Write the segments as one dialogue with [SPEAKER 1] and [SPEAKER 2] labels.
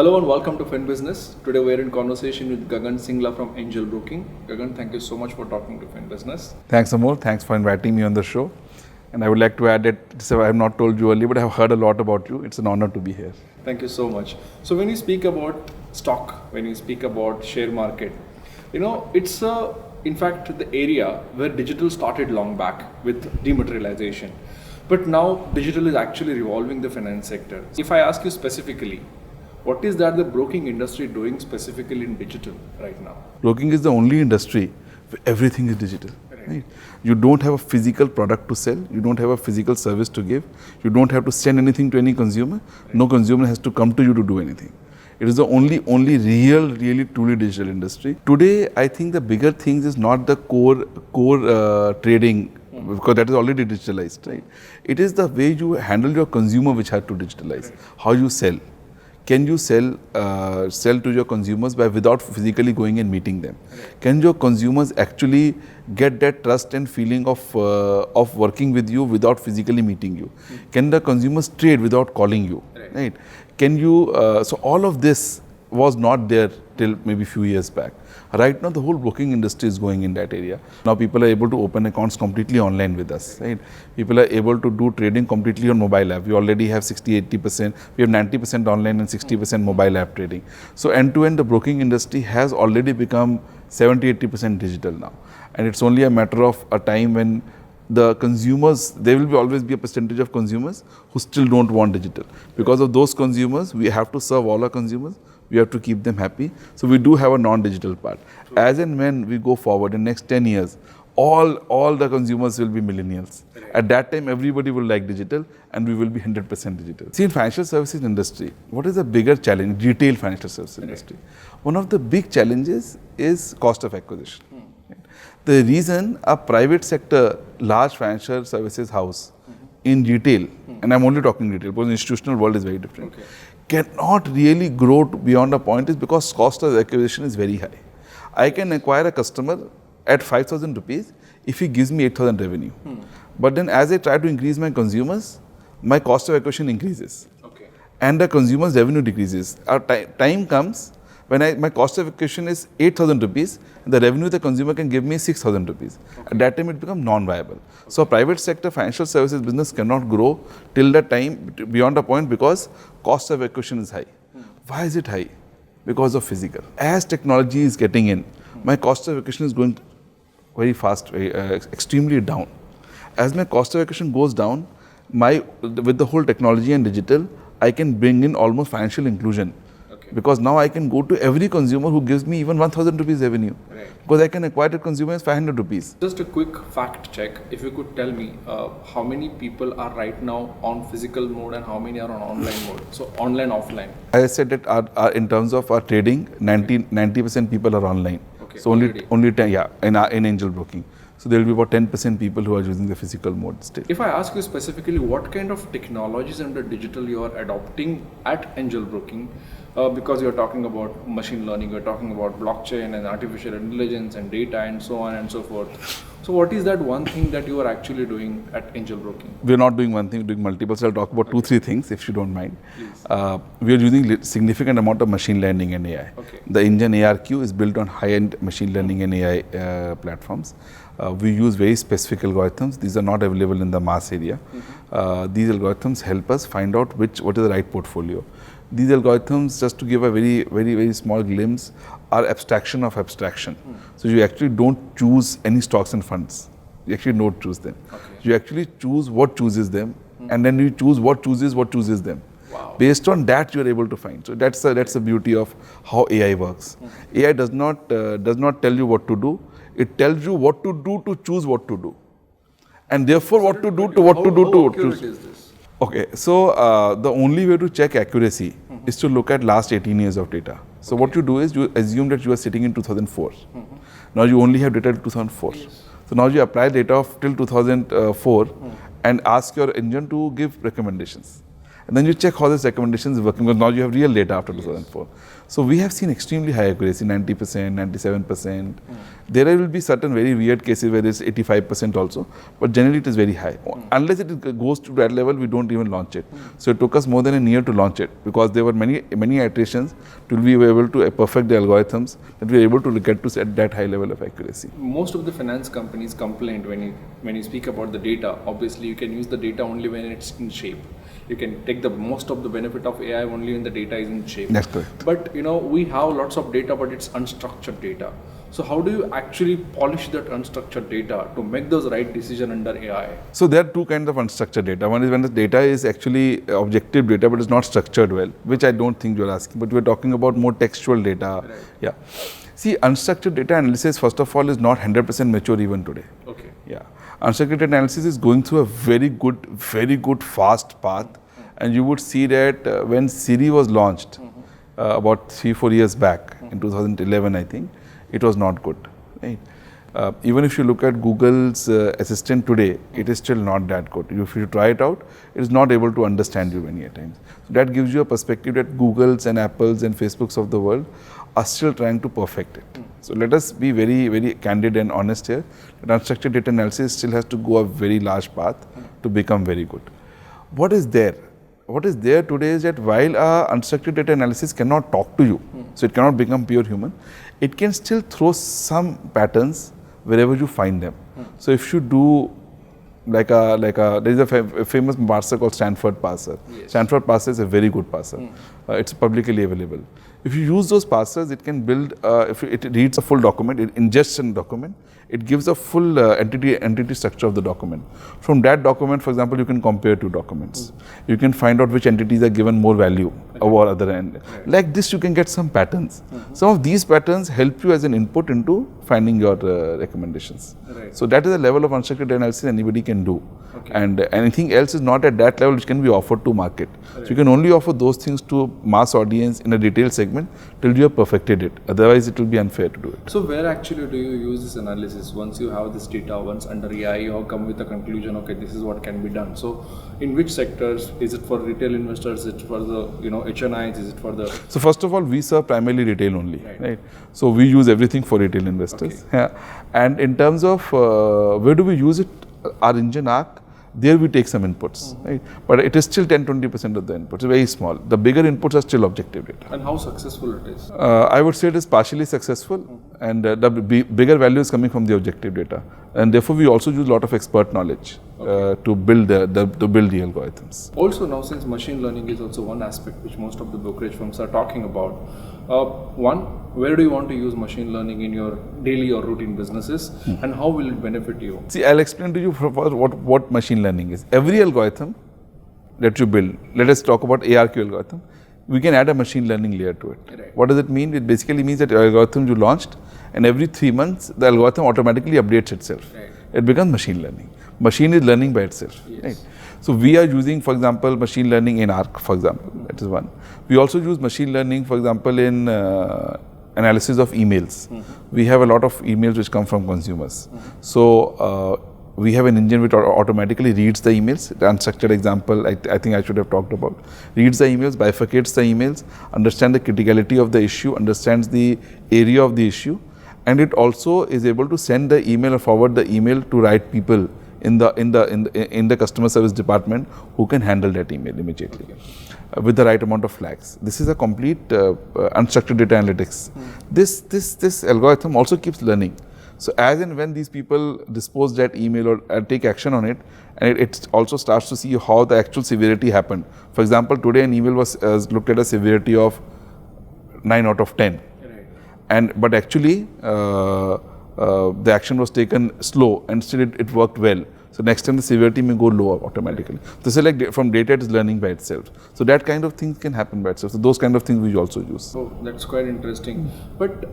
[SPEAKER 1] Hello and welcome to Fin Business. Today we are in conversation with Gagan Singla from Angel Broking. Gagan, thank you so much for talking to Fin Business.
[SPEAKER 2] Thanks, Amol. Thanks for inviting me on the show. And I would like to add that I have not told you earlier, but I have heard a lot about you. It's an honor to be here.
[SPEAKER 1] Thank you so much. So when you speak about stock, when you speak about share market, it's in fact the area where digital started long back with dematerialization. But now digital is actually revolving the finance sector. If I ask you specifically, what is that the broking industry doing specifically in digital right now?
[SPEAKER 2] Broking is the only industry where everything is digital. Right? You don't have a physical product to sell. You don't have a physical service to give. You don't have to send anything to any consumer. Right. No consumer has to come to you to do anything. It is the only really truly digital industry. Today, I think the bigger things is not the core trading, because that is already digitalized, right? It is the way you handle your consumer which had to digitalize. Right. How you sell. Can you sell to your consumers without physically going and meeting them? Right. Can your consumers actually get that trust and feeling of working with you without physically meeting you? Can the consumers trade without calling you? Right? Can you? So all of this was not there till maybe few years back. Right now, the whole broking industry is going in that area. Now, people are able to open accounts completely online with us. Right? People are able to do trading completely on mobile app. We already have 60-80%. We have 90% online and 60% mobile app trading. So, end-to-end, the broking industry has already become 70-80% digital now. And it's only a matter of a time when the consumers, there will always be a percentage of consumers who still don't want digital. Because of those consumers, we have to serve all our consumers. We have to keep them happy. So we do have a non-digital part. True. As and when we go forward in next 10 years, all the consumers will be millennials. Right. At that time, everybody will like digital and we will be 100% digital. See, in financial services industry, what is the bigger challenge? Retail financial services industry. One of the big challenges is cost of acquisition. The reason a private sector, large financial services house in retail, and I'm only talking retail because the institutional world is very different, cannot really grow beyond a point is because cost of acquisition is very high. I can acquire a customer at 5,000 rupees if he gives me 8,000 revenue. But then as I try to increase my consumers, my cost of acquisition increases. And the consumer's revenue decreases. Our time comes when my cost of acquisition is 8,000 rupees, and the revenue the consumer can give me is 6,000 rupees. At that time, it becomes non-viable. So, private sector financial services business cannot grow till the time beyond a point because cost of acquisition is high. Why is it high? Because of physical. As technology is getting in, my cost of acquisition is going very fast, extremely down. As my cost of acquisition goes down, with the whole technology and digital, I can bring in almost financial inclusion. Because now I can go to every consumer who gives me even 1,000 rupees revenue. Right. Because I can acquire the consumer as 500 rupees.
[SPEAKER 1] Just a quick fact check. If you could tell me how many people are right now on physical mode and how many are on online mode? So online, offline.
[SPEAKER 2] I said that in terms of our trading, 90% people are online. Okay. So only 10, in Angel Broking. So there will be about 10% people who are using the physical mode still.
[SPEAKER 1] If I ask you specifically what kind of technologies under digital you are adopting at Angel Broking, because you're talking about machine learning, you're talking about blockchain and artificial intelligence and data and so on and so forth. So what is that one thing that you are actually doing at Angel Broking?
[SPEAKER 2] We're not doing one thing, we're doing multiple. So I'll talk about 2-3 things if you don't mind. We are using significant amount of machine learning and AI. The engine ARQ is built on high-end machine learning and AI platforms. We use very specific algorithms. These are not available in the mass area. These algorithms help us find out what is the right portfolio. These algorithms, just to give a very small glimpse, are abstraction of abstraction. So you actually don't choose any stocks and funds. You actually don't choose them. You actually choose what chooses them, and then you choose what chooses them. Wow. Based on that, you are able to find. So that's the beauty of how AI works. AI does not tell you what to do. It tells you what to do to choose what to do, and therefore what to do to what to do to.
[SPEAKER 1] How accurate is this?
[SPEAKER 2] Okay, so the only way to check accuracy is to look at last 18 years of data. So what you do is you assume that you are sitting in 2004. Now you only have data till 2004. Yes. So now you apply data of till 2004 and ask your engine to give recommendations. And then you check how this recommendation is working, because now you have real data after 2004. So we have seen extremely high accuracy, 90%, 97%. There will be certain very weird cases where it's 85% also, but generally it is very high. Unless it goes to that level, we don't even launch it. So it took us more than a year to launch it because there were many iterations to be able to perfect the algorithms that we are able to get to at that high level of accuracy.
[SPEAKER 1] Most of the finance companies complain when you speak about the data. Obviously, you can use the data only when it's in shape. You can take the most of the benefit of AI only when the data is in shape.
[SPEAKER 2] That's correct.
[SPEAKER 1] But we have lots of data, but it's unstructured data. So how do you actually polish that unstructured data to make those right decision under AI?
[SPEAKER 2] So there are two kinds of unstructured data. One is when the data is actually objective data but is not structured well, which I don't think you're asking, but we're talking about more textual data.
[SPEAKER 1] Right.
[SPEAKER 2] Yeah. See, unstructured data analysis, first of all, is not 100% mature even today.
[SPEAKER 1] Okay.
[SPEAKER 2] Yeah. Unstructured data analysis is going through a very good, fast path. And you would see that when Siri was launched about 3-4 years back, in 2011, I think, it was not good. Right? Even if you look at Google's assistant today, it is still not that good. If you try it out, it is not able to understand you many times. So that gives you a perspective that Googles and Apples and Facebooks of the world are still trying to perfect it. So let us be very candid and honest here. That unstructured data analysis still has to go a very large path to become very good. What is there? What is there today is that while unstructured data analysis cannot talk to you, so it cannot become pure human, it can still throw some patterns wherever you find them. So if you do there is a famous parser called Stanford parser.
[SPEAKER 1] Yes.
[SPEAKER 2] Stanford parser is a very good parser. It's publicly available. If you use those parsers, it can build, if it reads a full document, it ingests a document, it gives a full entity structure of the document. From that document, for example, you can compare two documents. You can find out which entities are given more value over other end. Like this, you can get some patterns. Some of these patterns help you as an input into finding your recommendations.
[SPEAKER 1] Right.
[SPEAKER 2] So that is a level of unstructured analysis anybody can do.
[SPEAKER 1] Okay.
[SPEAKER 2] And anything else is not at that level which can be offered to market. So you can only offer those things to mass audience in a retail segment till you have perfected it. Otherwise, it will be unfair to do it.
[SPEAKER 1] So where actually do you use this analysis? Once you have this data, once under AI, you have come with a conclusion, okay, this is what can be done. So in which sectors? Is it for retail investors? Is it for the HNIs? Is it for the...
[SPEAKER 2] So first of all, we serve primarily retail only, right? So we use everything for retail investors.
[SPEAKER 1] Okay.
[SPEAKER 2] Yeah. And in terms of where do we use it, our engine Arc, there we take some inputs, right? But it is still 10-20% of the inputs, very small. The bigger inputs are still objective data.
[SPEAKER 1] And how successful it is?
[SPEAKER 2] I would say it is partially successful, and the bigger value is coming from the objective data. And therefore, we also use a lot of expert knowledge to build the algorithms.
[SPEAKER 1] Also now, since machine learning is also one aspect which most of the brokerage firms are talking about, where do you want to use machine learning in your daily or routine businesses, and how will it benefit you?
[SPEAKER 2] See, I'll explain to you what machine learning is. Every algorithm that you build, let us talk about ARQ algorithm, we can add a machine learning layer to it.
[SPEAKER 1] Right.
[SPEAKER 2] What does it mean? It basically means that your algorithm you launched, and every 3 months, the algorithm automatically updates itself.
[SPEAKER 1] Right.
[SPEAKER 2] It becomes machine learning. Machine is learning by itself.
[SPEAKER 1] Yes.
[SPEAKER 2] Right? So we are using, for example, machine learning in Arc, for example. That is one. We also use machine learning, for example, in analysis of emails. We have a lot of emails which come from consumers. So we have an engine which automatically reads the emails. The unstructured example, I think I should have talked about. Reads the emails, bifurcates the emails, understands the criticality of the issue, understands the area of the issue, and it also is able to send the email or forward the email to right people in the customer service department who can handle that email immediately with the right amount of flags. This is a complete unstructured data analytics. This algorithm also keeps learning. So as and when these people dispose that email or take action on it, and it also starts to see how the actual severity happened. For example, today an email was looked at a severity of 9 out of 10.
[SPEAKER 1] Right.
[SPEAKER 2] But actually the action was taken slow and still it worked well. So next time the severity may go lower automatically. This is like from data it is learning by itself. So that kind of things can happen by itself. So those kind of things we also use.
[SPEAKER 1] Oh, that's quite interesting. But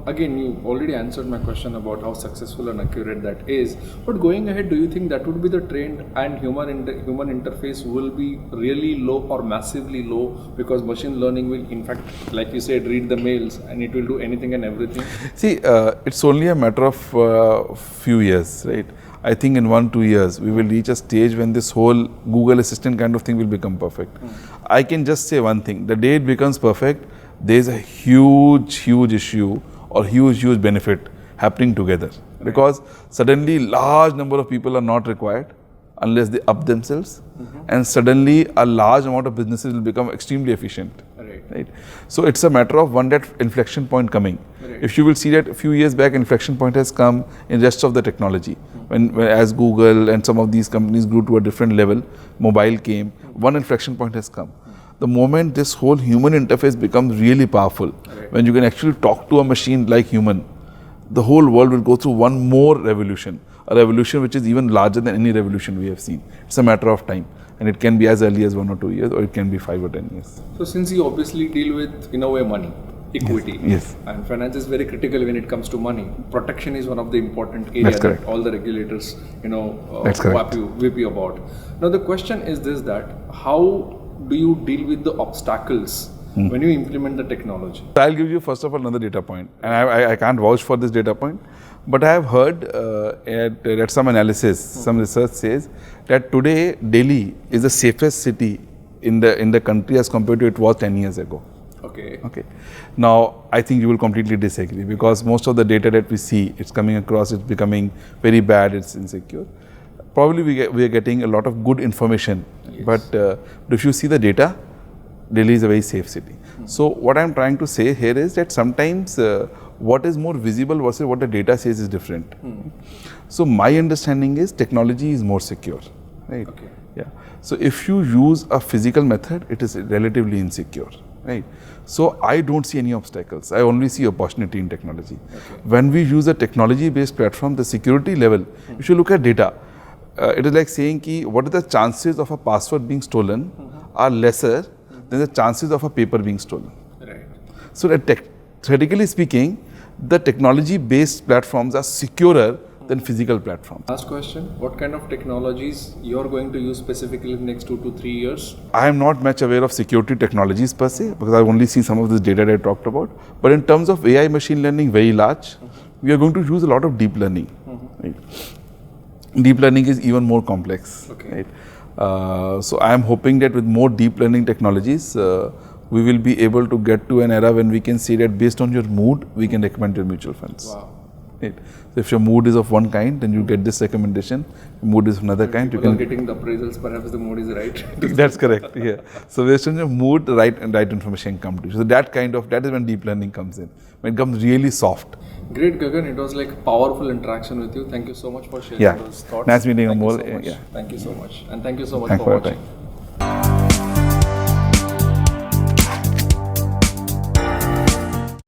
[SPEAKER 1] again, you already answered my question about how successful and accurate that is. But going ahead, do you think that would be the trend, and human interface will be really low or massively low, because machine learning will, in fact, like you said, read the mails and it will do anything and everything?
[SPEAKER 2] See, it's only a matter of few years, right? I think in 1-2 years, we will reach a stage when this whole Google Assistant kind of thing will become perfect. I can just say one thing, the day it becomes perfect, there is a huge issue or huge benefit happening together. Because suddenly large number of people are not required unless they up themselves, and suddenly a large amount of businesses will become extremely efficient. Right? So it's a matter of one that inflection point coming. If you will see that a few years back, inflection point has come in rest of the technology. When as Google and some of these companies grew to a different level, mobile came, one inflection point has come. The moment this whole human interface becomes really powerful, when you can actually talk to a machine like human, the whole world will go through one more revolution, a revolution which is even larger than any revolution we have seen. It's a matter of time, and it can be as early as 1 or 2 years, or it can be 5 or 10 years.
[SPEAKER 1] So since you obviously deal with, in a way, money, equity,
[SPEAKER 2] Yes.
[SPEAKER 1] and finance is very critical when it comes to money. Protection is one of the important
[SPEAKER 2] That's
[SPEAKER 1] areas
[SPEAKER 2] correct.
[SPEAKER 1] that all the regulators,
[SPEAKER 2] That's correct.
[SPEAKER 1] whip you about. Now the question is this: that how do you deal with the obstacles when you implement the technology?
[SPEAKER 2] I'll give you first of all another data point, and I can't vouch for this data point, but I have heard at some analysis, some research says that today Delhi is the safest city in the country as compared to it was 10 years ago. Okay. Now I think you will completely disagree, because most of the data that we see, it's coming across, it's becoming very bad, it's insecure. Probably we are getting a lot of good information, but if you see the data, Delhi is a very safe city. So what I'm trying to say here is that sometimes what is more visible versus what the data says is different. So my understanding is technology is more secure, right? Yeah. So if you use a physical method, it is relatively insecure, right? So I don't see any obstacles. I only see opportunity in technology. When we use a technology-based platform, the security level, if you look at data, it is like saying ki what are the chances of a password being stolen are lesser than the chances of a paper being stolen.
[SPEAKER 1] Right.
[SPEAKER 2] So that theoretically speaking, the technology-based platforms are securer than physical platforms.
[SPEAKER 1] Last question: what kind of technologies you're going to use specifically in the next 2 to 3 years?
[SPEAKER 2] I am not much aware of security technologies per se, because I've only seen some of this data that I talked about. But in terms of AI machine learning, very large, we are going to use a lot of deep learning. Right? Deep learning is even more complex. Right? So I am hoping that with more deep learning technologies, we will be able to get to an era when we can say that based on your mood, we can recommend your mutual funds.
[SPEAKER 1] Wow.
[SPEAKER 2] Right? So if your mood is of one kind, then you get this recommendation. Your mood is of another kind.
[SPEAKER 1] People are getting the appraisals, perhaps the mood is right.
[SPEAKER 2] That's correct. Yeah. So based on your mood, the right information come to you. So that is when deep learning comes in. When it comes really soft.
[SPEAKER 1] Great, Gagan. It was like powerful interaction with you. Thank you so much for sharing those thoughts.
[SPEAKER 2] Nice meeting you,
[SPEAKER 1] Thank you
[SPEAKER 2] Amol.
[SPEAKER 1] so much.
[SPEAKER 2] Yeah.
[SPEAKER 1] Thank you so much. And thank you so much
[SPEAKER 2] Thanks
[SPEAKER 1] for
[SPEAKER 2] for your
[SPEAKER 1] watching.
[SPEAKER 2] time.